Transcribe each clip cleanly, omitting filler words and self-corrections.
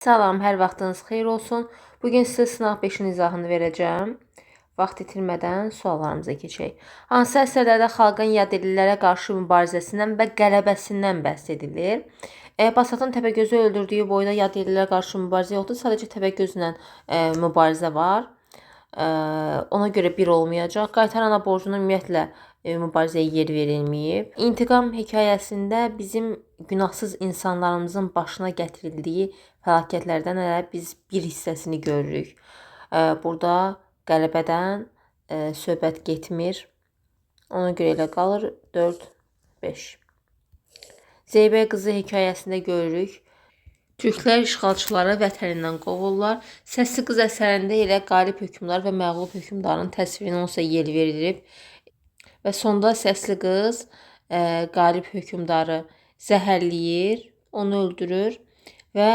Salam, hər vaxtınız xeyir olsun. Bugün sizə sınaq 5-in izahını verəcəm. Vaxt itirmədən suallarımıza keçək. Hansı əsərlərdə xalqın yadellilərə qarşı mübarizəsindən və qələbəsindən bəhs edilir? Basatın Təpəgözü öldürdüyü boyda yadellilərə qarşı mübarizə yoxdur, sadəcə Təpəgözlə mübarizə var. Ona görə bir olmayacaq. Qaytarana borcuna ümumiyyətlə mübarizəyə yer verilməyib. İntiqam hekayəsində bizim günahsız insanlarımızın başına gətirildiyi fəlakətlərdən elə biz bir hissəsini görürük. Burada qələbədən söhbət getmir. Ona görə elə qalır 4, 5. Zeybək qızı hekayəsində görürük. Türklər işğalçıları vətənindən qovurlar. Səsli qız əsərində elə qalib hökmdar və məğlub hökmdarın təsvirinə onsa yer verilib. Və sonda səsli qız qalib hökmdarı zəhərləyir, onu öldürür və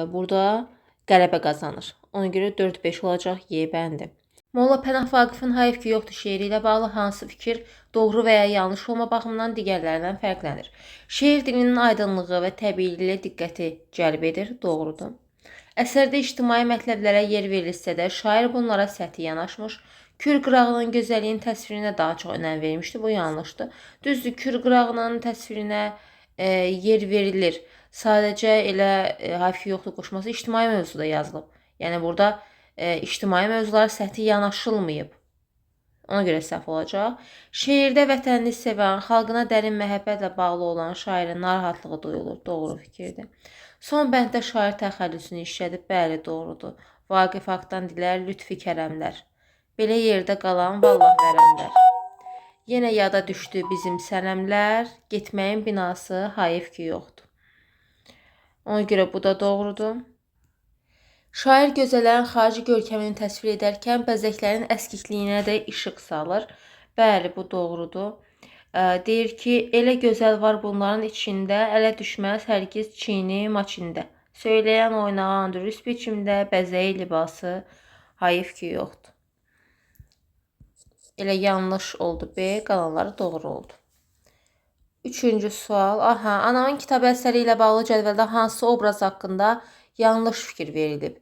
burada qələbə qazanır. Ona görə 4-5 olacaq, Y bəndi. Molla Pənah Vaqifin Hayf ki yoxdur şeiri ilə bağlı hansı fikir doğru və ya yanlış olma baxımından digərlərindən fərqlənir? Şeir dilinin aydınlığı və təbiiliyi diqqəti cəlb edir, doğrudur. Əsərdə ictimai mətləblərə yer verilsə də, şair bunlara səthi yanaşmış, Kür qırağının gözəlliyinin təsvirinə daha çox önəm vermişdi, bu yanlışdır. Düzdür, Kür qırağının təsvirinə yer verilir. Sadəcə elə Hayf ki yoxdur qoşması ictimai mövzuda yazılıb. Yəni burada ictimai mövzulara səthi yanaşılmayıb. Ona görə səhv olacaq. Şeirdə vətənini sevən, xalqına dərin məhəbbətlə bağlı olan şairin narahatlığı duyulur. Doğru fikirdir. Son bənddə şair təxəllüsünü işlədib. Bəli, doğrudur. Vaqif haqdan dilər, lütfi kərəmlər. Belə yerdə qalan vallah vərəmlər. Yenə yada düşdü bizim sənəmlər, getməyin binası hayf ki yoxdur. Ona görə bu da doğrudur. Şair gözəllərin xarici görkəmini təsvir edərkən bəzəklərin əskikliyinə də işıq salır. Bəli, bu doğrudur. Deyir ki, elə gözəl var bunların içində, ələ düşməz hərgiz çini maçində. Söyləyən oynağan dürüst biçimdə, bəzəyi libası hayf ki yoxdur. Elə yanlış oldu B, qalanları doğru oldu. Üçüncü sual. Anamın kitabı əsəri ilə bağlı cədvəldə hansı obraz haqqında yanlış fikir verilib?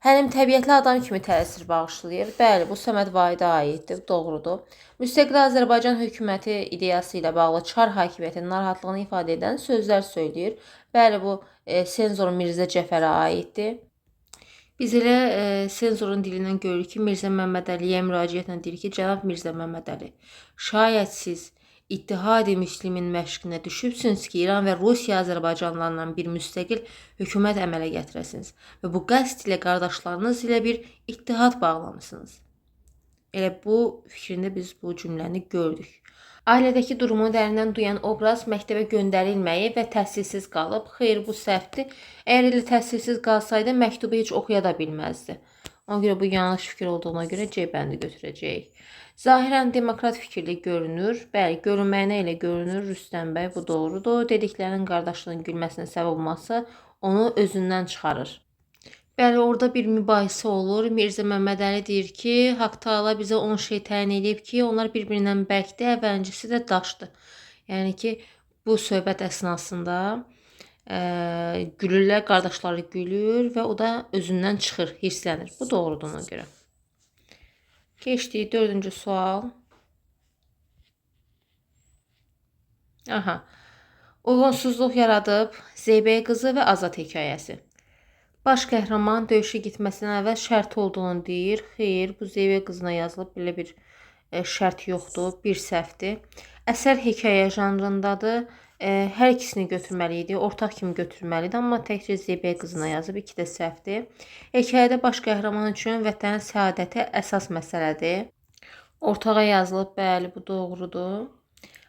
Həlim təbiətli adam kimi təsir bağışlayır. Bəli, bu Səməd Vahidə aiddir. Doğrudur. Müstəqil Azərbaycan hökuməti ideyası ilə bağlı Çar hakimiyyətinin narahatlığını ifadə edən sözlər söyləyir. Bəli, bu senzor Mirzə Cəfərə aiddir. Biz elə senzorun dilindən görürük ki, Mirzə Məmmədəliyə müraciətlə deyir ki, cənab Mirzə Məmmədəli, şayət siz İttihad-ı Müslimin məşqinə düşübsünüz ki, İran və Rusiya Azərbaycanlarla bir müstəqil hökumət əmələ gətirəsiniz və bu qəsd ilə qardaşlarınız ilə bir ittihad bağlamısınız. Elə bu fikrində biz bu cümləni gördük. Ailədəki durumu dərindən duyan obraz məktəbə göndərilməyib və təhsilsiz qalıb. Xeyr, bu səhvdir. Əgər elə təhsilsiz qalsaydı, məktubu heç oxuya da bilməzdi. Ona görə bu yanlış fikir olduğuna görə C bəndi götürəcəyik. Zahirən demokrat fikirli görünür. Bəli, görünməyinə elə görünür. Rüstəm bəy, bu doğrudur. Dediklərinin qardaşlığının gülməsinə səbəb olması onu özündən çıxarır. Bəli, orada bir mübahisə olur. Mirzə Məmmədəli deyir ki, Haqq Taala bizə 10 şey təyin edib ki, onlar bir-birindən bərkdir, əvvəlincisi də daşdır. Yəni ki, bu söhbət əsnasında gülürlər, qardaşları gülür və o da özündən çıxır, hirslənir. Bu doğrudur ona görə. Keçdik 4-cü sual. Uyğunsuzluq yaradıb Zeybək qızı və Azad hekayəsi. Baş qəhrəman döyüşə getməsindən əvvəl şərt olduğunu deyir. Xeyr, bu Zeybək qızına yazılıb, belə bir şərt yoxdur, bir səhvdir. Əsər hekayə janrındadır. Hər ikisini götürməli idi, ortaq kimi götürməli idi, amma təkcə Zeybək qızına yazıb, 2 də səhvdir. Hekayədə baş qəhrəman üçün vətənin səadəti əsas məsələdir. Ortağa yazılıb, bəli, bu doğrudur.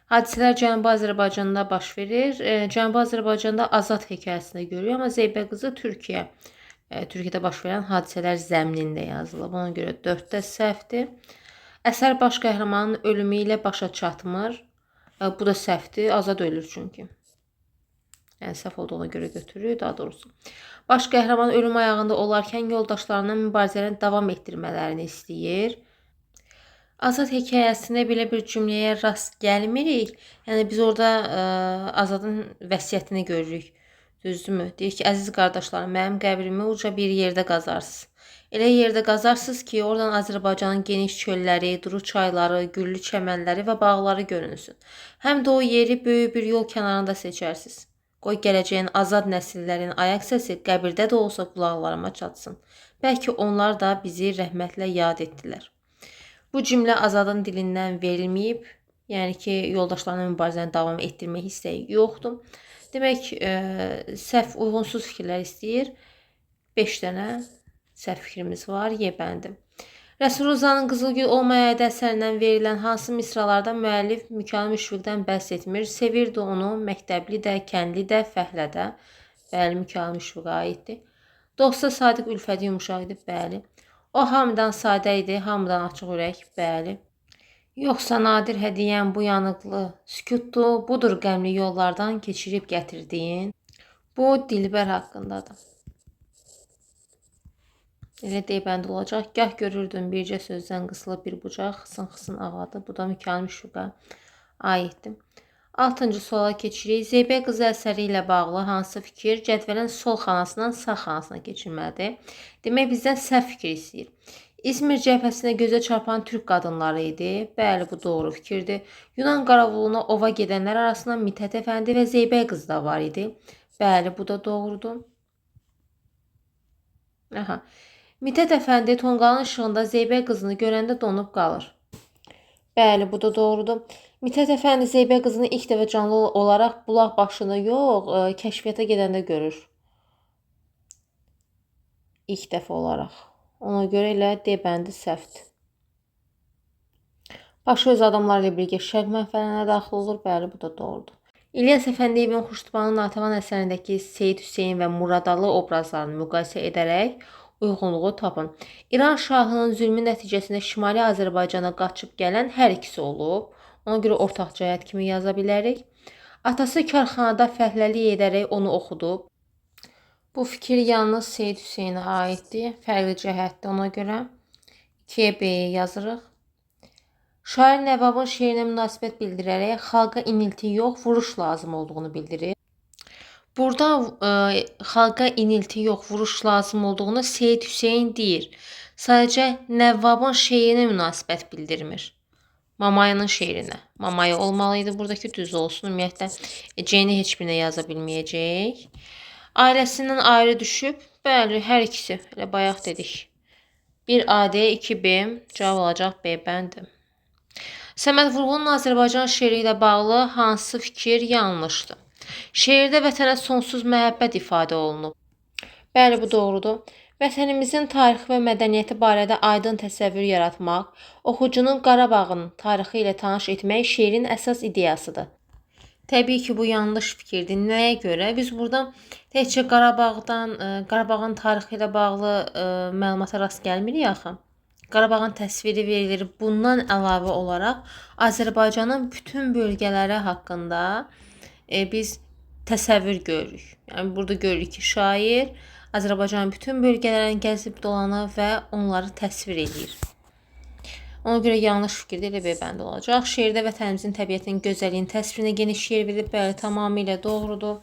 Hadisələr Cənubi Azərbaycanda baş verir. Cənubi Azərbaycanda Azad hekayəsində görürük, amma Zeybək qızı Türkiyədə baş verən hadisələr zəminində yazılıb. Ona görə 4-də səhvdir. Əsər baş qəhrəmanın ölümü ilə başa çatmır. Bu da səhvdir. Azad ölür çünki. Yəni səhv olduğuna görə götürürük, daha doğrusu. Baş qəhrəman ölüm ayağında olarkən yoldaşlarının mübarizəni davam etdirmələrini istəyir. Azad hekayəsində belə bir cümləyə rast gəlmirik. Yəni biz orada Azadın vəsiyyətini görürük. Düzdürmü? Deyir ki, əziz qardaşlarım, mənim qəbrimi uca bir yerdə qazarsınız. Elə yerdə qazarsınız ki, oradan Azərbaycanın geniş çölləri, duru çayları, güllü çəmənləri və bağları görünsün. Həm də o yeri böyük bir yol kənarında seçərsiniz. Qoy gələcəyin azad nəsillərin ayaq səsi qəbirdə də olsa qulaqlarıma çatsın. Bəlkə onlar da bizi rəhmətlə yad etdilər. Bu cümlə Azadın dilindən verilməyib. Yəni ki, yoldaşlarına mübarizəni davam etdirmək istəyi yoxdur. Demək, səhv, uyğunsuz fikirlər istəyir. 5 dənə səhv fikrimiz var. Yebəndim. Rəsuluzanın Qızılgül olmayaydı əsərindən verilən hansı misralarda müəllif Mükəmməl Müşfiqdən bəhs etmir? Sevirdi onu məktəbli də, kəndli də, fəhlə də. Bəli, Mükəmməl Müşfiqə aiddir. Dosta sadiq ülfəti yumuşaq idi. Bəli. O hamıdan sadə idi, hamıdan açıq ürək. Bəli. Yoxsa nadir hədiyyən bu yanıqlı sükutdur, budur qəmli yollardan keçirib gətirdiyin. Bu Dilbər haqqındadır. Elə deybəndi olacaq. Gah görürdün bircə sözdən qısılıb bir bucaq, xısın-xısın ağladı. Bu da Mükəmməl Müşfiqə aiddir. 6-cı suala keçirik. Zeybək qızı əsəri ilə bağlı hansı fikir cədvəlin sol xanasından sağ xanasına keçirməlidir? Demək, bizdən səhv fikir istəyir. İzmir cəbhəsinə gözə çarpan türk qadınları idi. Bəli, bu doğru fikirdir. Yunan qaravuluna ova gedənlər arasında Mithat Əfəndi və Zeybək qızı da var idi. Bəli, bu da doğrudur. Mithat Əfəndi tonqalın işığında Zeybək qızını görəndə donub qalır. Bəli, bu da doğrudur. Mithat Əfəndi Zeybək qızını ilk dəfə canlı olaraq bulaq başında yox, kəşfiyyata gedəndə görür. İlk dəfə olaraq. Ona görə elə D bəndi səhvdir. Başı öz adamları ilə birgə şərq mənfələrinə daxil olur. Bəli, bu da doğrudur. İlyas Əfəndiyevin Xuştubanın Natəvan əsərindəki Seyid Hüseyn və Muradalı obrazlarını müqayisə edərək uyğunluğu tapın. İran şahının zülmü nəticəsində Şimali Azərbaycana qaçıb gələn hər ikisi olub. Ona görə ortaq cəhət kimi yaza bilərik. Atası karxanada fəhləlik edərək onu oxudub. Bu fikir yalnız Seyid Hüseynə aiddir. Fərqli cəhətdir ona görə. 2-yə B yazırıq. Şair Nəvabın şeirinə münasibət bildirərək xalqa inilti yox, vuruş lazım olduğunu bildirir. Burada xalqa inilti yox, vuruş lazım olduğunu Seyid Hüseyn deyir. Sadəcə Nəvabın şeirinə münasibət bildirmir. Mamayının şeirinə. Mamaya olmalıydı buradakı, düz olsun. Ümumiyyətlə C-ni heç birinə yaza bilməyəcək. Ailəsindən ayrı düşüb. Bəli, hər ikisi. Elə bayaq dedik. 1AD, 2B. Cavab olacaq B bəndi. Səməd Vurğunun Azərbaycan şeiri ilə bağlı hansı fikir yanlışdır? Şeirdə vətənə sonsuz məhəbbət ifadə olunub. Bəli, bu doğrudur. Vətənimizin tarixi və mədəniyyəti barədə aydın təsəvvür yaratmaq, oxucunun Qarabağın tarixi ilə tanış etmək şeirin əsas ideyasıdır. Təbii ki, bu yanlış fikirdir. Nəyə görə? Biz burada təkcə Qarabağın tarixi ilə bağlı məlumata rast gəlmirik axı. Qarabağın təsviri verilir. Bundan əlavə olaraq Azərbaycanın bütün bölgələri haqqında biz təsəvvür görürük. Yəni burada görürük ki, şair Azərbaycanın bütün bölgələrini gəzib dolanır və onları təsvir edir. Ona görə yanlış fikirdə elə B bəndi olacaq. Şeirdə vətənimizin təbiətinin gözəlliyinin təsvirinə geniş yer verilib. Bəli, tamamilə doğrudur.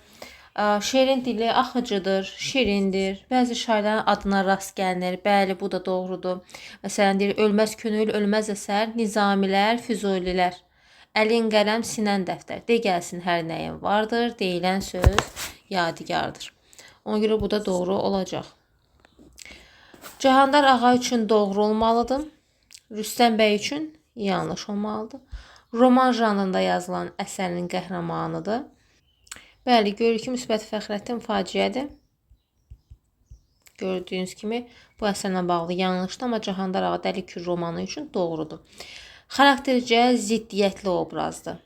Şeirin dili axıcıdır, şirindir. Bəzi şairlərin adına rast gəlinir. Bəli, bu da doğrudur. Məsələn, deyir, ölməz könül, ölməz əsər, Nizamilər, Füzulilər. Əlin qələm, sinən dəftər. De gəlsin hər nəyin vardır, deyilən söz yadigardır. Ona görə bu da doğru olacaq. Cahandar ağa üçün doğru olmalıdır. Rüstəm bəy üçün yanlış olmalıdır. Roman janrında yazılan əsərin qəhrəmanıdır. Bəli, görürük ki, Müsbət Fəxrəddin faciədir. Gördüyünüz kimi bu əsərlə bağlı yanlışdır, amma Cahandar ağa Dəli Kür romanı üçün doğrudur. Xaraktercə ziddiyyətli obrazdır.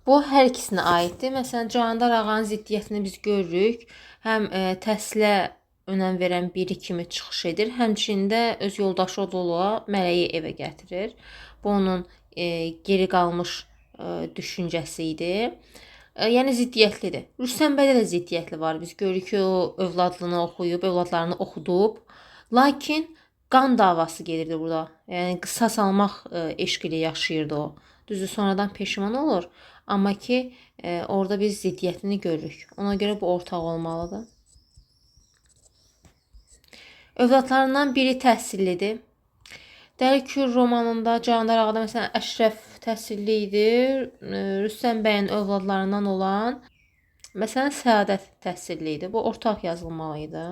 Bu hər ikisinə aiddir. Məsələn, Cahandar ağanın ziddiyyətini biz görürük. Həm təhsilə önəm verən biri kimi çıxış edir. Həmçində öz yoldaşı olduğu mələyi evə gətirir. Bu onun geri qalmış düşüncəsi idi. Yəni ziddiyyətlidir. Rüstəm bəydə də ziddiyyətli var. Biz görürük ki, o övladlığını oxuyub, övladlarını oxudub. Lakin qan davası gedirdi burada. Yəni qisas almaq eşqi ilə yaşayırdı o. Düzdür, sonradan peşman olur. Amma ki, orada biz ziddiyyətini görürük. Ona görə bu ortaq olmalıdır. Övladlarından biri təhsillidir. Dəli Kür romanında Candar Ağada məsələn Əşrəf təhsilli idi. Rüstəm bəyin övladlarından olan məsələn Səadət təhsilli idi. Bu ortaq yazılmalı idi.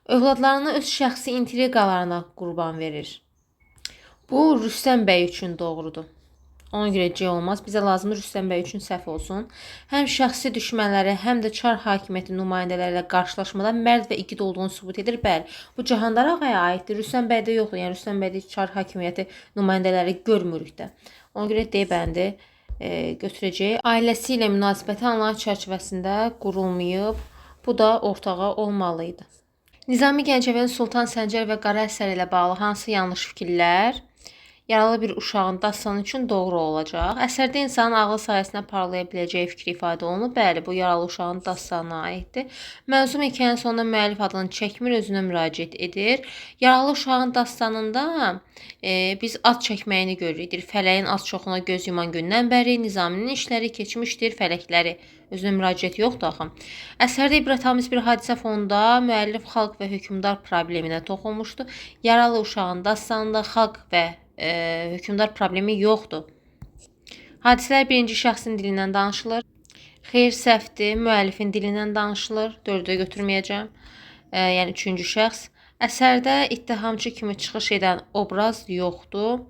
Övladlarını öz şəxsi intriqalarına qurban verir. Bu Rüstəm bəy üçün doğrudur. Ona görə C olmaz. Bizə lazımdır Rüstəm bəy üçün səhv olsun. Həm şəxsi düşmənləri, həm də çar hakimiyyəti nümayəndələri ilə qarşılaşmada mərd və igid olduğunu sübut edir. Bəli, bu Cahandar ağaya aiddir. Rüstəm bəydə yoxdur. Yəni Rüstəm bəydə çar hakimiyyəti nümayəndələri görmürük də. Ona görə D bəndi götürəcək. Ailəsi ilə münasibəti anlayış çərçivəsində qurulmayıb. Bu da ortağa olmalı idi. Nizami Gəncəvinin Sultan Səncər və Qara əsəri ilə bağlı hansı yanlış fikirlər yaralı bir uşağın dastanı üçün doğru olacaq? Əsərdə insanın ağlı sayəsində parlaya biləcəyi fikri ifadə olunur. Bəli, bu yaralı uşağın dastanına aiddir. Mənzum hekayənin sonunda müəllif adını çəkmir, özünə müraciət edir. Yaralı uşağın dastanında biz ad çəkməyini görürük. Fələyin az çoxuna göz yuman gündən bəri Nizaminin işləri keçmişdir, fələkləri. Özünə müraciət yoxdur axı. Əsərdə ibrətamiz bir hadisə fonunda müəllif xalq və hökmdar probleminə toxunmuşdu. Yaralı uşağın dastanında xalq və hökmdar problemi yoxdur. Hadisələr birinci şəxsin dilindən danışılır. Xeyr, səhvdir. Müəllifin dilindən danışılır. 4-ə götürməyəcəm. Yəni üçüncü şəxs. Əsərdə ittihamçı kimi çıxış edən obraz yoxdur.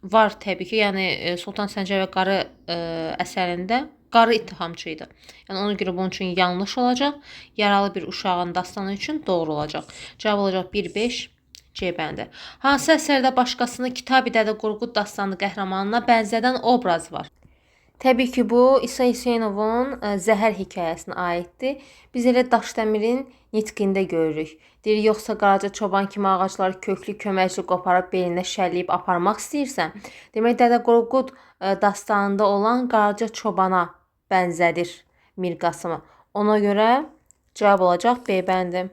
Var təbii ki, yəni Sultan Səncər və Qarı əsərində qarı ittihamçı idi. Yəni ona görə bunun üçün yanlış olacaq. Yaralı bir uşağın dastanı üçün doğru olacaq. Cavab olacaq 1-5. C bəndi. Hansı əsərdə başqasını Kitab-ı Dədə Qorqud dastanı qəhrəmanına bənzədən obraz var? Təbii ki, bu İsa Hüseynovun Zəhər hekayəsinə aiddir. Biz elə Daşdəmirin nitqində görürük. Deyir, yoxsa Qaraca çoban kimi ağacları köklü köməkçi qoparıb belinə şəlləyib aparmaq istəyirsən? Demək, Dədə Qorqud dastanında olan Qaraca çobana bənzədir Mirqasımı. Ona görə cavab olacaq B bəndi.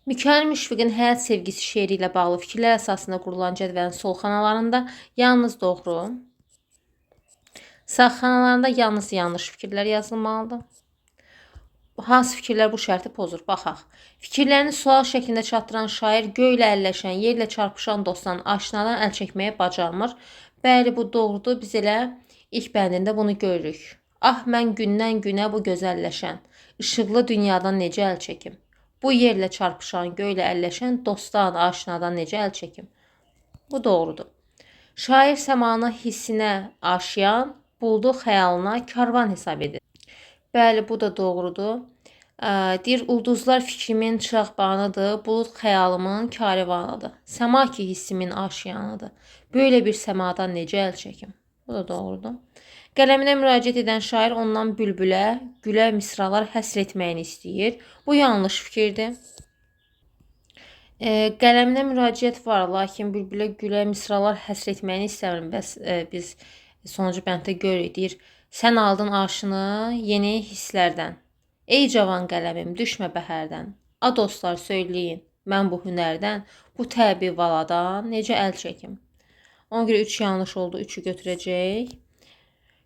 Mikail Müşfiqin həyat sevgisi şeiri ilə bağlı fikirlər əsasında qurulan cədvəlin sol xanalarında yalnız doğru, sağ xanalarında yalnız yanlış fikirlər yazılmalıdır. Hansı fikirlər bu şərti pozur? Baxaq. Fikirlərini sual şəklində çatdıran şair göylə əlləşən, yerlə çarpışan dostdan, aşinadan əl çəkməyə bacarmır. Bəli, bu doğrudur. Biz elə ilk bəndində bunu görürük. Ah, mən gündən günə bu gözəlləşən, işıqlı dünyadan necə əl çəkim? Bu yerlə çarpışan, göylə əlləşən dostdan, aşinadan necə əl çəkim? Bu doğrudur. Şair səmanı hissinə aşiyan, buldu xəyalına karvan hesab edir. Bəli, bu da doğrudur. Deyir, ulduzlar fikrimin çıraqbanıdır, bulud xəyalımın karivanıdır. Səma ki hissimin aşiyanıdır. Böyle bir səmadan necə əl çəkim? Bu da doğrudur. Qələminə müraciət edən şair ondan bülbülə, gülə misralar həsr etməyini istəyir. Bu yanlış fikirdir. Qələminə müraciət var, lakin bülbülə, gülə misralar həsr etməyini istəmirəm. Bəs biz sonuncu bənddə görürük, deyir, sən aldın aşını yeni hisslərdən. Ey cavan qələmim, düşmə bəhərdən. A dostlar, söyləyin, mən bu hünərdən, bu təbii valadan necə əl çəkim? Ona görə 3 yanlış oldu, 3'ü götürəcək.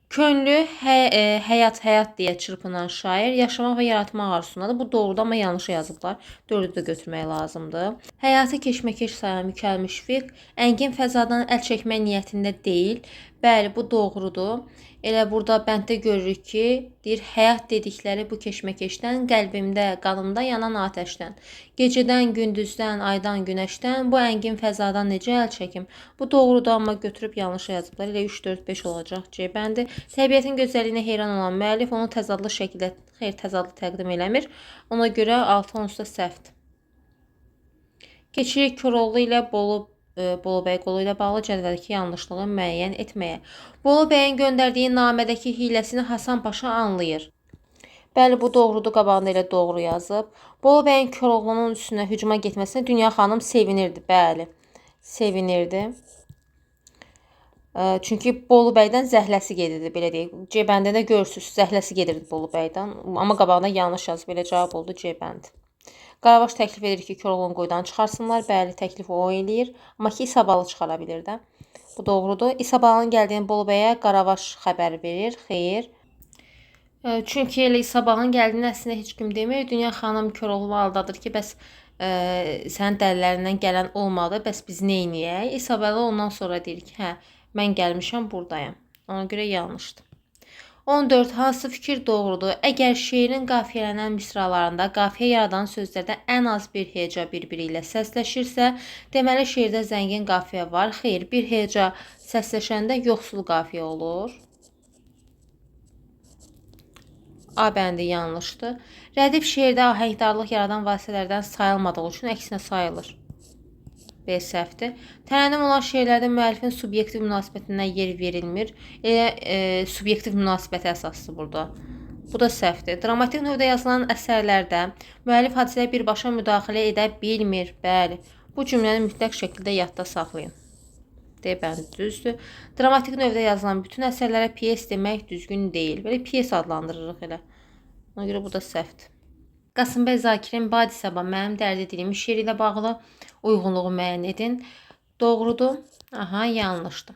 Könlü həyat deyə çırpınan şair yaşamaq və yaratmaq arzusundadır. Bu doğrudur, amma yanlış yazıblar. 4'ü də götürmək lazımdır. Həyatı keşməkeş sayan Mikail Müşfiq əngin fəzadan əl çəkmək niyyətində deyil. Bəli, bu doğrudur. Elə burada bənddə görürük ki, deyir, həyat dedikləri bu keşməkeşdən, qəlbimdə, qanımda yanan atəşdən, gecədən, gündüzdən, aydan, günəşdən, bu əngin fəzadan necə əl çəkim? Bu doğrudur, amma götürüb yanlış yazıblar. Elə 3, 4, 5 olacaq C bəndi. Təbiətin gözəlliyinə heyran olan müəllif onu təzadlı şəkildə, təzadlı təqdim eləmir. Ona görə 6 onsuz da səhvdir. Keçirik Koroğlu ilə Bolu bəy qolu ilə bağlı cədvəldəki yanlışlığı müəyyən etməyə. Bolu bəyin göndərdiyi namədəki hiləsini Hasan Paşa anlayır. Bəli, bu doğrudur, qabağında elə doğru yazıb. Bolu bəyin Koroğlunun üstünə hücuma getməsinə Dünya xanım sevinirdi. Bəli, sevinirdi. Çünki Bolu bəydən zəhləsi gedirdi, belə deyək. C bəndində görürsünüz, zəhləsi gedirdi Bolu bəydən. Amma qabağında yanlış yazıb, belə cavab oldu C bəndi. Qaravaş təklif edir ki, Koroğlunu quyudan çıxarsınlar. Bəli, təklif o eləyir. Amma ki, İsabalı çıxara bilir də. Bu doğrudur. İsa balının gəldiyini Bolubəyə Qaravaş xəbər verir. Xeyr. Çünki elə İsa balının gəldiyini əslində heç kim demir. Dünya xanım Koroğlu aldadır ki, bəs sənin dəlillərindən gələn olmadı, bəs biz nə edək? İsabella ondan sonra deyir ki, hə, mən gəlmişəm, buradayam. Ona görə yanlışdır. 14. Hansı fikir doğrudur? Əgər şeirin qafiyələnən misralarında qafiyə yaradan sözlərdə ən az bir heca bir-biri ilə səsləşirsə, deməli şeirdə zəngin qafiyə var. Xeyr, bir heca səsləşəndə yoxsul qafiyə olur. A bəndi yanlışdır. Rədif şeirdə ahəngdarlıq yaradan vasitələrdən sayılmadığı üçün əksinə sayılır. B səhvdir. Tərənnüm olan şeirlərdə müəllifin subyektiv münasibətindən yer verilmir. Subyektiv münasibəti əsasdır burada. Bu da səhvdir. Dramatik növdə yazılan əsərlərdə müəllif hadisəyə birbaşa müdaxilə edə bilmir. Bəli. Bu cümləni mütləq şəkildə yadda saxlayın. D bəndi düzdür. Dramatik növdə yazılan bütün əsərlərə piyes demək düzgün deyil. Belə piyes adlandırırıq elə. Ona görə bu da səhvdir. Qasımbəy Zakirin Badi Sabah mənim dərdi dilimi şeiri ilə bağlı uyğunluğu müəyyən edin. Doğrudur. Aha, yanlışdır.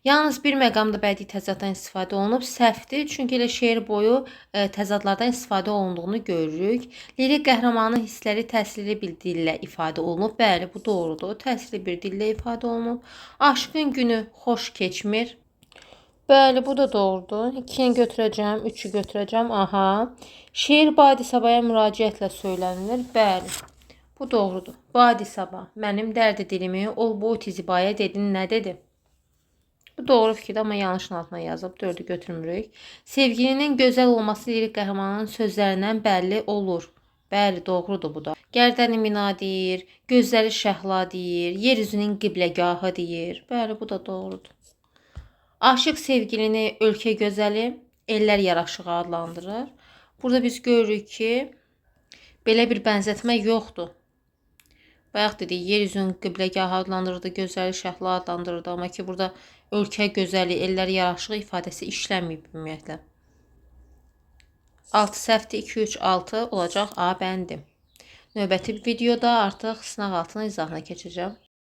Yalnız bir məqamda bədii təzaddan istifadə olunub, səhvdir. Çünki elə şeir boyu təzadlardan istifadə olunduğunu görürük. Lirik qəhrəmanın hissləri təsirli bir dillə ifadə olunub. Bəli, bu doğrudur. Təsirli bir dillə ifadə olunub. Aşığın günü xoş keçmir. Bəli, bu da doğrudur. 2-ni götürəcəm, 3-ü götürəcəm. Aha. Şeir Badi Sabaya müraciətlə söylənilir. Bəli. Bu doğrudur. Badi Sabah, mənim dərdi dilimi ol bu tizibaya dedin, nə dedi? Bu doğru fikirdir, amma yanlışın altına yazıb. 4-ü götürmürük. Sevgilinin gözəl olması lirik qəhrəmanın sözlərindən bəlli olur. Bəli, doğrudur bu da. Gərdəni mina deyir, gözləri şəhla deyir, yer üzünün qibləgahı deyir. Bəli, bu da doğrudur. Aşıq sevgilini ölkə gözəli, ellər yaraşığı adlandırır. Burada biz görürük ki, belə bir bənzətmə yoxdur. Bayaq dedik, yer üzünün qibləgahı adlandırırdı, gözəli şəhla adlandırırdı. Amma ki, burada ölkə gözəli, ellər yaraşığı ifadəsi işlənməyib ümumiyyətlə. 6 səhvdir, 2, 3, 6 olacaq A bəndi. Növbəti videoda artıq sınaq altının izahına keçəcəm.